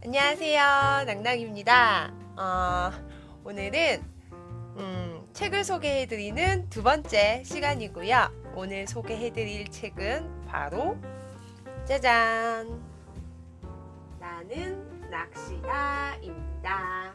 안녕하세요. 낭낭입니다. 오늘은 책을 소개해드리는 두 번째 시간이고요. 오늘 소개해드릴 책은 바로 짜잔! 나는 낚시다입니다.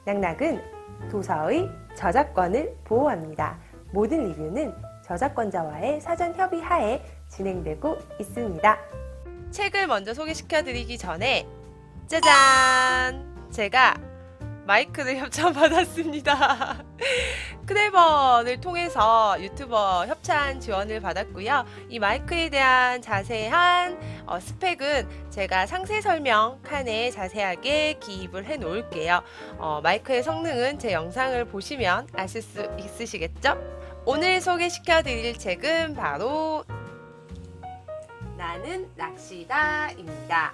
낭낙은 도서의 저작권을 보호합니다. 모든 리뷰는 저작권자와의 사전 협의 하에 진행되고 있습니다. 책을 먼저 소개시켜드리기 전에 짜잔! 제가 마이크를 협찬받았습니다. 크레버를 통해서 유튜버 협찬 지원을 받았고요. 이 마이크에 대한 자세한 스펙은 제가 상세 설명 칸에 자세하게 기입을 해 놓을게요. 마이크의 성능은 제 영상을 보시면 아실 수 있으시겠죠? 오늘 소개시켜드릴 책은 바로 나는 낚시다입니다.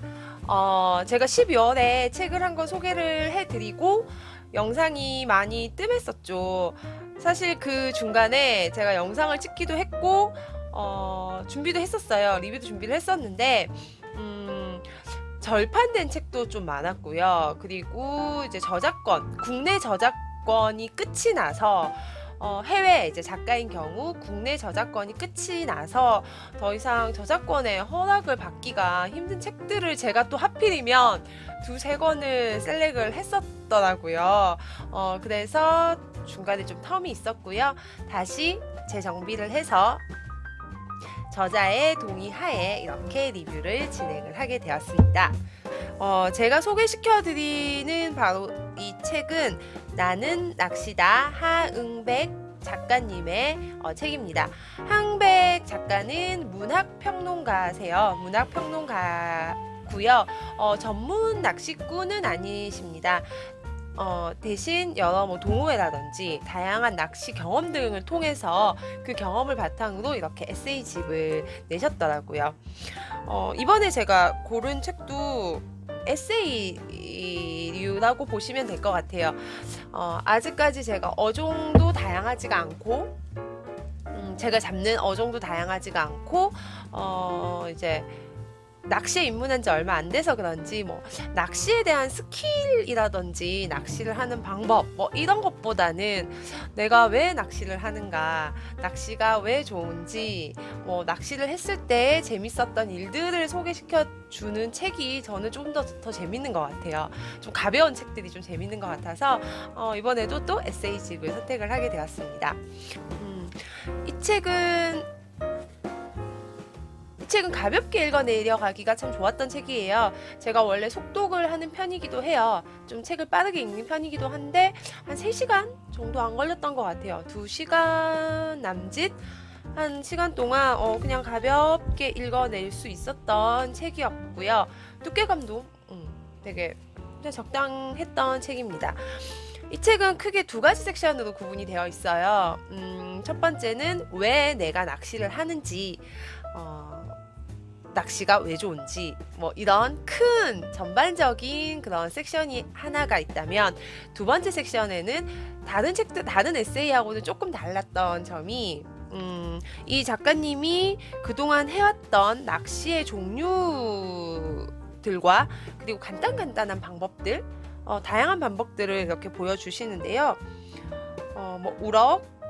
제가 12월에 책을 한 권 소개를 해드리고 영상이 많이 뜸했었죠. 사실 그 중간에 제가 영상을 찍기도 했고 준비도 했었어요. 리뷰도 준비를 했었는데 절판된 책도 좀 많았고요. 그리고 이제 국내 저작권이 끝이 나서 해외 이제 작가인 경우 국내 저작권이 끝이 나서 더 이상 저작권의 허락을 받기가 힘든 책들을 제가 또 하필이면 두세 권을 셀렉을 했었더라고요. 그래서 중간에 좀 텀이 있었고요. 다시 재정비를 해서 저자의 동의하에 이렇게 리뷰를 진행을 하게 되었습니다. 제가 소개시켜드리는 바로 이 책은 나는 낚시다 하응백 작가님의 책입니다. 하응백 작가는 문학평론가세요. 문학평론가고요. 전문 낚시꾼은 아니십니다. 대신 여러 동호회라든지 다양한 낚시 경험 등을 통해서 그 경험을 바탕으로 이렇게 에세이집을 내셨더라고요. 이번에 제가 고른 책도 에세이류라고 보시면 될 것 같아요. 아직까지 제가 어종도 다양하지가 않고 제가 잡는 어종도 다양하지가 않고 이제 낚시에 입문한 지 얼마 안 돼서 그런지 낚시에 대한 스킬이라든지 낚시를 하는 방법 이런 것보다는 내가 왜 낚시를 하는가, 낚시가 왜 좋은지, 낚시를 했을 때 재밌었던 일들을 소개시켜 주는 책이 저는 좀 더 재밌는 것 같아요. 좀 가벼운 책들이 좀 재밌는 것 같아서 이번에도 또 에세이집을 선택을 하게 되었습니다. 이 책은 가볍게 읽어 내려가기가 참 좋았던 책이에요. 제가 원래 속독을 하는 편이기도 해요. 좀 책을 빠르게 읽는 편이기도 한데 한 3시간 정도 안 걸렸던 것 같아요. 2시간 남짓 한 시간 동안 그냥 가볍게 읽어낼 수 있었던 책이었고요. 두께감도 되게 그냥 적당했던 책입니다. 이 책은 크게 두 가지 섹션으로 구분이 되어 있어요. 첫 번째는 왜 내가 낚시를 하는지, 낚시가 왜 좋은지 이런 큰 전반적인 그런 섹션이 하나가 있다면, 두 번째 섹션에는 다른 에세이하고는 조금 달랐던 점이 이 작가님이 그동안 해왔던 낚시의 종류들과 그리고 간단한 방법들, 다양한 방법들을 이렇게 보여주시는데요.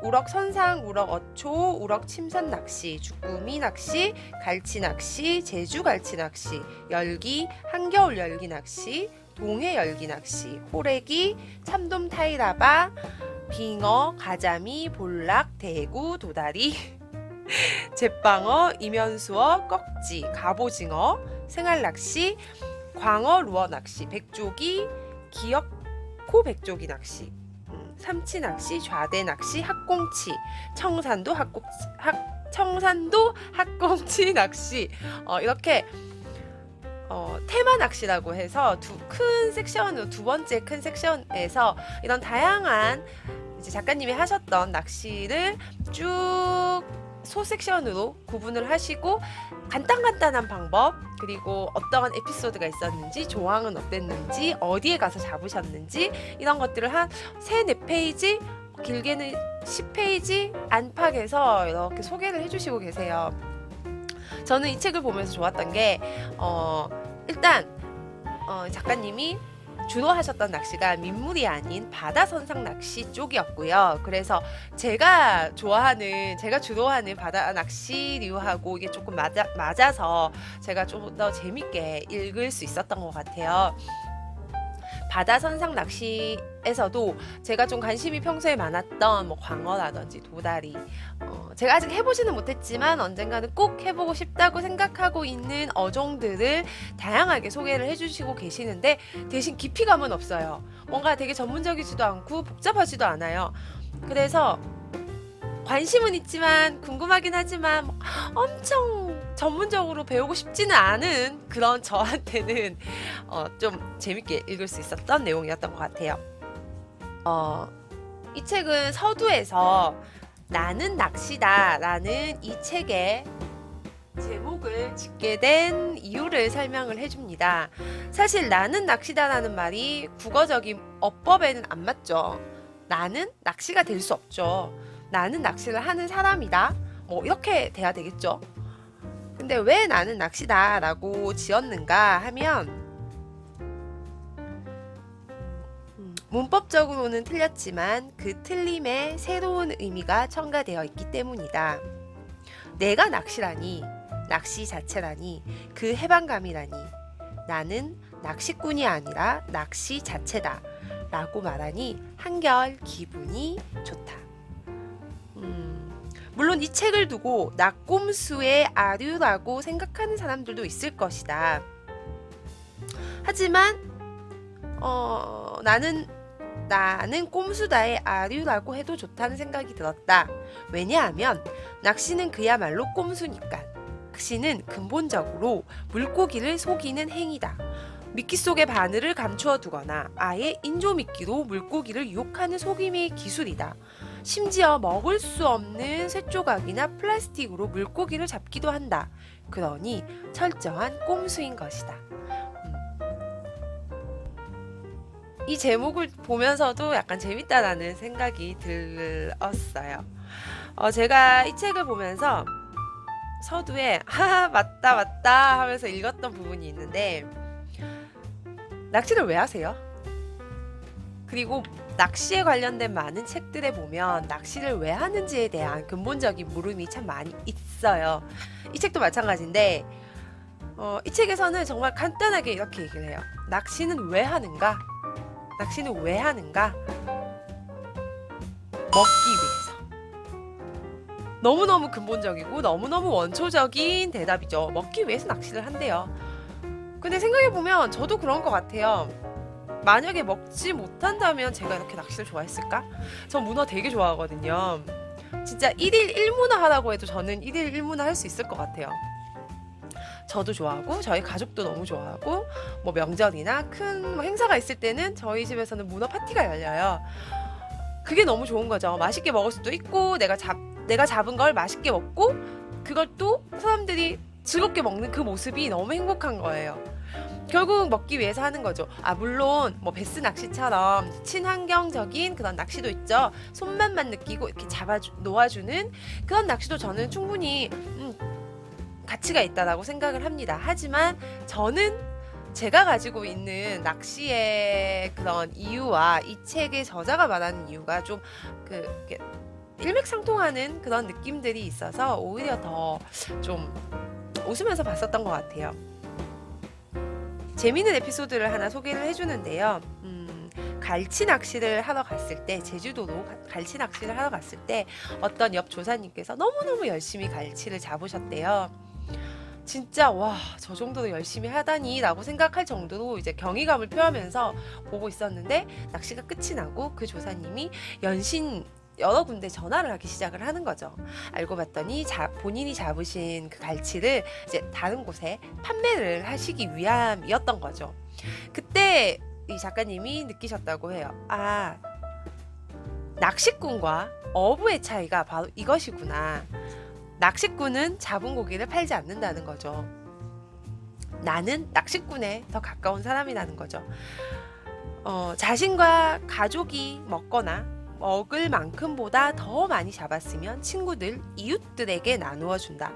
우럭 선상, 우럭 어초, 우럭 침선 낚시, 주꾸미 낚시, 갈치 낚시, 제주 갈치 낚시, 열기, 한겨울 열기 낚시, 동해 열기 낚시, 호래기, 참돔 타이라바, 빙어, 가자미, 볼락, 대구, 도다리, 제빵어, 이면수어, 꺽지, 갑오징어, 생활낚시, 광어, 루어 낚시, 백조기, 기역코 백조기 낚시, 삼치 낚시, 좌대 낚시, 학꽁치, 청산도 학꽁치 낚시, 이렇게 테마 낚시라고 해서 두 번째 큰 섹션에서 이런 다양한 이제 작가님이 하셨던 낚시를 쭉 소섹션으로 구분을 하시고 간단한 방법, 그리고 어떠한 에피소드가 있었는지, 조항은 어땠는지, 어디에 가서 잡으셨는지, 이런 것들을 한 3-4페이지, 길게는 10페이지 안팎에서 이렇게 소개를 해주시고 계세요. 저는 이 책을 보면서 좋았던 게 일단 작가님이 주도하셨던 낚시가 민물이 아닌 바다 선상 낚시 쪽이었고요. 그래서 제가 주도하는 바다 낚시류하고 이게 조금 맞아서 제가 좀 더 재밌게 읽을 수 있었던 것 같아요. 바다 선상 낚시에서도 제가 좀 관심이 평소에 많았던 뭐 광어라든지 도다리, 제가 아직 해보지는 못했지만 언젠가는 꼭 해보고 싶다고 생각하고 있는 어종들을 다양하게 소개를 해주시고 계시는데 대신 깊이감은 없어요. 뭔가 되게 전문적이지도 않고 복잡하지도 않아요. 그래서 관심은 있지만 궁금하긴 하지만 엄청 전문적으로 배우고 싶지는 않은 그런 저한테는 좀 재밌게 읽을 수 있었던 내용이었던 것 같아요. 이 책은 서두에서 나는 낚시다 라는 이 책의 제목을 짓게 된 이유를 설명을 해줍니다. 사실 나는 낚시다라는 말이 국어적인 어법에는 안 맞죠. 나는 낚시가 될 수 없죠. 나는 낚시를 하는 사람이다. 뭐 이렇게 돼야 되겠죠. 근데 왜 나는 낚시다 라고 지었는가 하면 문법적으로는 틀렸지만 그 틀림에 새로운 의미가 첨가되어 있기 때문이다. 내가 낚시라니, 낚시 자체라니, 그 해방감이라니, 나는 낚시꾼이 아니라 낚시 자체다 라고 말하니 한결 기분이 좋다. 물론 이 책을 두고 낙곰수의 아류라고 생각하는 사람들도 있을 것이다. 하지만 나는 꼼수다의 아류라고 해도 좋다는 생각이 들었다. 왜냐하면 낚시는 그야말로 꼼수니까. 낚시는 근본적으로 물고기를 속이는 행위다. 미끼 속에 바늘을 감추어 두거나 아예 인조미끼로 물고기를 유혹하는 속임의 기술이다. 심지어 먹을 수 없는 쇠조각이나 플라스틱으로 물고기를 잡기도 한다. 그러니 철저한 꼼수인 것이다. 이 제목을 보면서도 약간 재밌다라는 생각이 들었어요. 제가 이 책을 보면서 서두에 하하 맞다 하면서 읽었던 부분이 있는데, 낚시를 왜 하세요? 그리고 낚시에 관련된 많은 책들에 보면 낚시를 왜 하는지에 대한 근본적인 물음이 참 많이 있어요. 이 책도 마찬가지인데 이 책에서는 정말 간단하게 이렇게 얘기를 해요. 낚시는 왜 하는가? 낚시는 왜 하는가? 먹기 위해서. 너무너무 근본적이고 너무너무 원초적인 대답이죠. 먹기 위해서 낚시를 한대요. 근데 생각해보면 저도 그런 것 같아요. 만약에 먹지 못한다면 제가 이렇게 낚시를 좋아했을까? 전 문어 되게 좋아하거든요. 진짜 1일 1문어 하라고 해도 저는 1일 1문어 할 수 있을 것 같아요. 저도 좋아하고 저희 가족도 너무 좋아하고 뭐 명절이나 큰 행사가 있을 때는 저희 집에서는 문어 파티가 열려요. 그게 너무 좋은 거죠. 맛있게 먹을 수도 있고 내가 잡은 걸 맛있게 먹고 그걸 또 사람들이 즐겁게 먹는 그 모습이 너무 행복한 거예요. 결국 먹기 위해서 하는 거죠. 물론 뭐 베스 낚시처럼 친환경적인 그런 낚시도 있죠. 손맛만 느끼고 이렇게 놓아주는 그런 낚시도 저는 충분히 가치가 있다라고 생각을 합니다. 하지만 저는 제가 가지고 있는 낚시의 그런 이유와 이 책의 저자가 말하는 이유가 좀 일맥상통하는 그런 느낌들이 있어서 오히려 더 좀 웃으면서 봤었던 것 같아요. 재미있는 에피소드를 하나 소개를 해주는데요. 갈치 낚시를 하러 갔을 때, 제주도로 갈치 낚시를 하러 갔을 때 어떤 옆 조사님께서 너무너무 열심히 갈치를 잡으셨대요. 진짜 와, 저 정도로 열심히 하다니 라고 생각할 정도로 이제 경이감을 표하면서 보고 있었는데 낚시가 끝이 나고 그 조사님이 연신 여러 군데 전화를 하기 시작을 하는 거죠. 알고 봤더니 본인이 잡으신 그 갈치를 이제 다른 곳에 판매를 하시기 위함이었던 거죠. 그때 이 작가님이 느끼셨다고 해요. 낚시꾼과 어부의 차이가 바로 이것이구나. 낚시꾼은 잡은 고기를 팔지 않는다는 거죠. 나는 낚시꾼에 더 가까운 사람이라는 거죠. 자신과 가족이 먹을 만큼보다 더 많이 잡았으면 친구들, 이웃들에게 나누어 준다.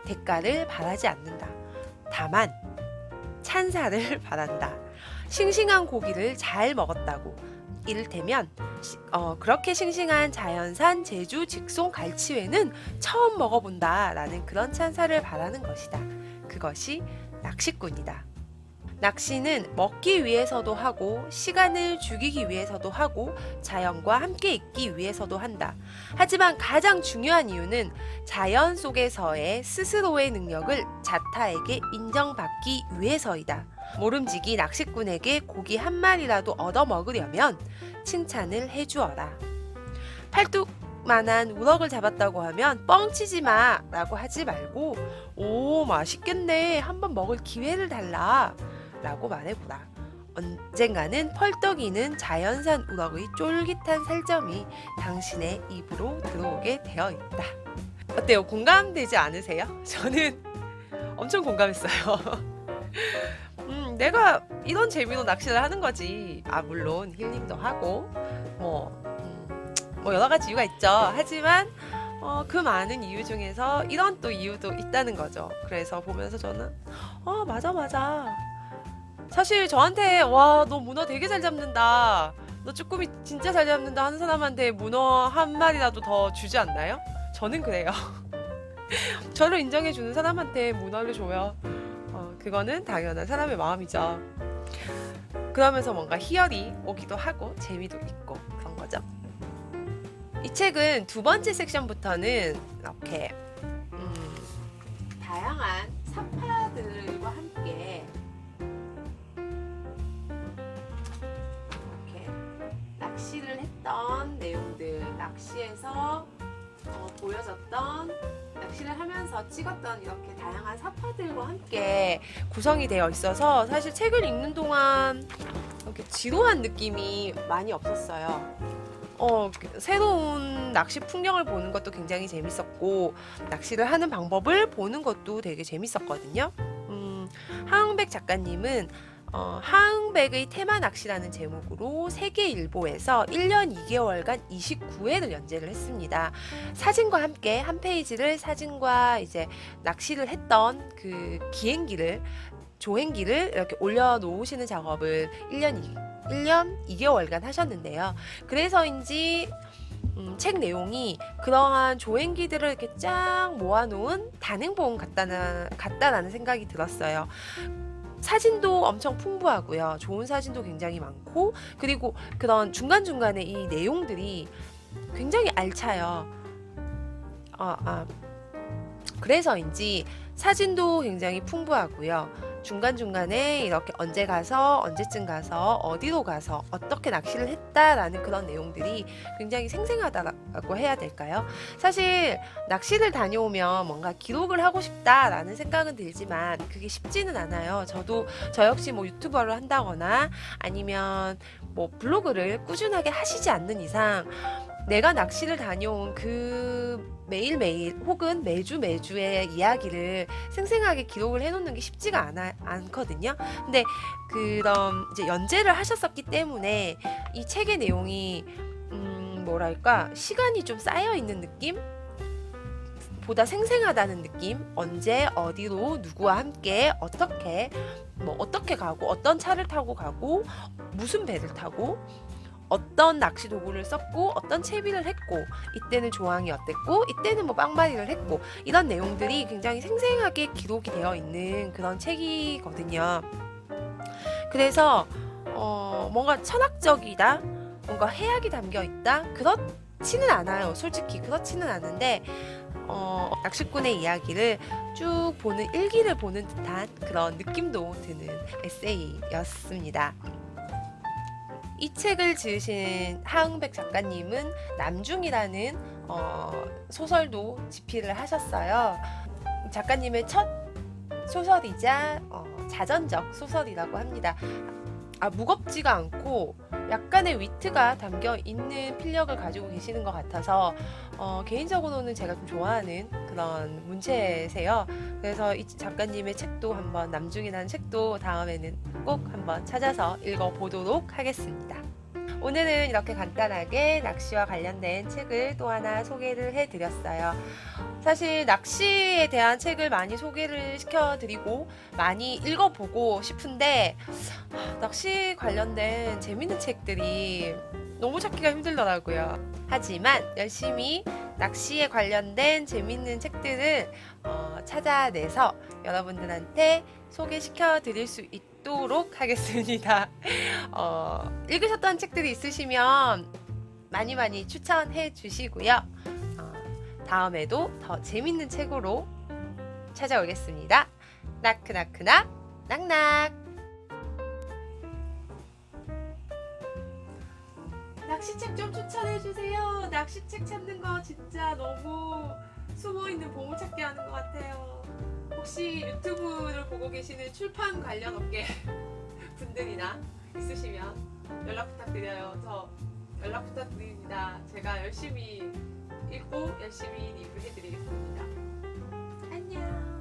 대가를 바라지 않는다. 다만 찬사를 바란다. 싱싱한 고기를 잘 먹었다고. 이를테면 그렇게 싱싱한 자연산 제주 직송 갈치회는 처음 먹어본다 라는 그런 찬사를 바라는 것이다. 그것이 낚시꾼이다. 낚시는 먹기 위해서도 하고 시간을 죽이기 위해서도 하고 자연과 함께 있기 위해서도 한다. 하지만 가장 중요한 이유는 자연 속에서의 스스로의 능력을 자타에게 인정받기 위해서이다. 모름지기 낚시꾼에게 고기 한 마리라도 얻어먹으려면 칭찬을 해주어라. 팔뚝만한 우럭을 잡았다고 하면 뻥치지 마 라고 하지 말고 오 맛있겠네 한번 먹을 기회를 달라 라고 말해보라. 언젠가는 펄떡이는 자연산 우럭의 쫄깃한 살점이 당신의 입으로 들어오게 되어 있다. 어때요? 공감되지 않으세요? 저는 엄청 공감했어요. 내가 이런 재미로 낚시를 하는 거지. 물론 힐링도 하고 뭐 여러 가지 이유가 있죠. 하지만 그 많은 이유 중에서 이런 또 이유도 있다는 거죠. 그래서 보면서 저는 맞아. 사실 저한테 와, 너 문어 되게 잘 잡는다. 너 쭈꾸미 진짜 잘 잡는다 하는 사람한테 문어 한 마리라도 더 주지 않나요? 저는 그래요. 저를 인정해주는 사람한테 문어를 줘요. 그거는 당연한 사람의 마음이죠. 그러면서 뭔가 희열이 오기도 하고 재미도 있고 그런 거죠. 이 책은 두 번째 섹션부터는 이렇게 다양한 사파들과 함께 이렇게 낚시를 했던 내용들, 낚시에서 보여졌던 낚시를 하면서 찍었던 이렇게 다양한 사파들과 함께 구성이 되어 있어서 사실 책을 읽는 동안 이렇게 지루한 느낌이 많이 없었어요. 새로운 낚시 풍경을 보는 것도 굉장히 재밌었고 낚시를 하는 방법을 보는 것도 되게 재밌었거든요. 하흥백 작가님은 하흥백의 테마 낚시라는 제목으로 세계일보에서 1년 2개월간 29회를 연재를 했습니다. 사진과 함께 한 페이지를 사진과 이제 낚시를 했던 그 조행기를 이렇게 올려놓으시는 작업을 1년 2개월간 하셨는데요. 그래서인지 책 내용이 그러한 조행기들을 이렇게 쫙 모아놓은 단행본 같다라는 생각이 들었어요. 사진도 엄청 풍부하고요. 좋은 사진도 굉장히 많고 그리고 그런 중간중간에 이 내용들이 굉장히 알차요. 그래서인지 사진도 굉장히 풍부하고요. 중간중간에 이렇게 언제쯤 가서 어디로 가서 어떻게 낚시를 했다라는 그런 내용들이 굉장히 생생하다고 해야 될까요? 사실 낚시를 다녀오면 뭔가 기록을 하고 싶다라는 생각은 들지만 그게 쉽지는 않아요. 저 역시 뭐 유튜버를 한다거나 아니면 뭐 블로그를 꾸준하게 하시지 않는 이상 내가 낚시를 다녀온 그 매일매일 혹은 매주의 이야기를 생생하게 기록을 해놓는 게 쉽지가 않거든요. 근데 그런 이제 연재를 하셨었기 때문에 이 책의 내용이 시간이 좀 쌓여 있는 느낌? 보다 생생하다는 느낌? 언제 어디로 누구와 함께 어떻게 가고 어떤 차를 타고 가고 무슨 배를 타고 어떤 낚시 도구를 썼고 어떤 채비를 했고 이때는 조항이 어땠고 이때는 뭐 빵바리를 했고 이런 내용들이 굉장히 생생하게 기록이 되어 있는 그런 책이거든요. 그래서 뭔가 철학적이다, 뭔가 해악이 담겨 있다 그렇지는 않아요. 솔직히 그렇지는 않은데 낚시꾼의 이야기를 쭉 보는 일기를 보는 듯한 그런 느낌도 드는 에세이였습니다. 이 책을 지으신 하흥백 작가님은 남중이라는 소설도 집필을 하셨어요. 작가님의 첫 소설이자 자전적 소설이라고 합니다. 무겁지가 않고 약간의 위트가 담겨 있는 필력을 가지고 계시는 것 같아서 개인적으로는 제가 좀 좋아하는 그런 문체세요. 그래서 이 작가님의 책도 한번 남중이라는 책도 다음에는 꼭 한번 찾아서 읽어보도록 하겠습니다. 오늘은 이렇게 간단하게 낚시와 관련된 책을 또 하나 소개를 해드렸어요. 사실 낚시에 대한 책을 많이 소개를 시켜드리고 많이 읽어보고 싶은데 낚시 관련된 재밌는 책들이 너무 찾기가 힘들더라고요. 하지만 열심히 낚시에 관련된 재밌는 책들을 찾아내서 여러분들한테 소개시켜 드릴 수 있도록 하겠습니다. 읽으셨던 책들이 있으시면 많이 많이 추천해 주시고요. 다음에도 더 재밌는 책으로 찾아오겠습니다. 나크나크나 낙낙. 낚시책 좀 추천해 주세요. 낚시책 찾는 거 진짜 너무 숨어있는 보물찾기 하는 것 같아요. 혹시 유튜브를 보고 계시는 출판 관련 업계 분들이나 있으시면 연락 부탁드려요. 저 연락 부탁드립니다. 제가 열심히 읽고 열심히 리뷰해드리겠습니다. 안녕.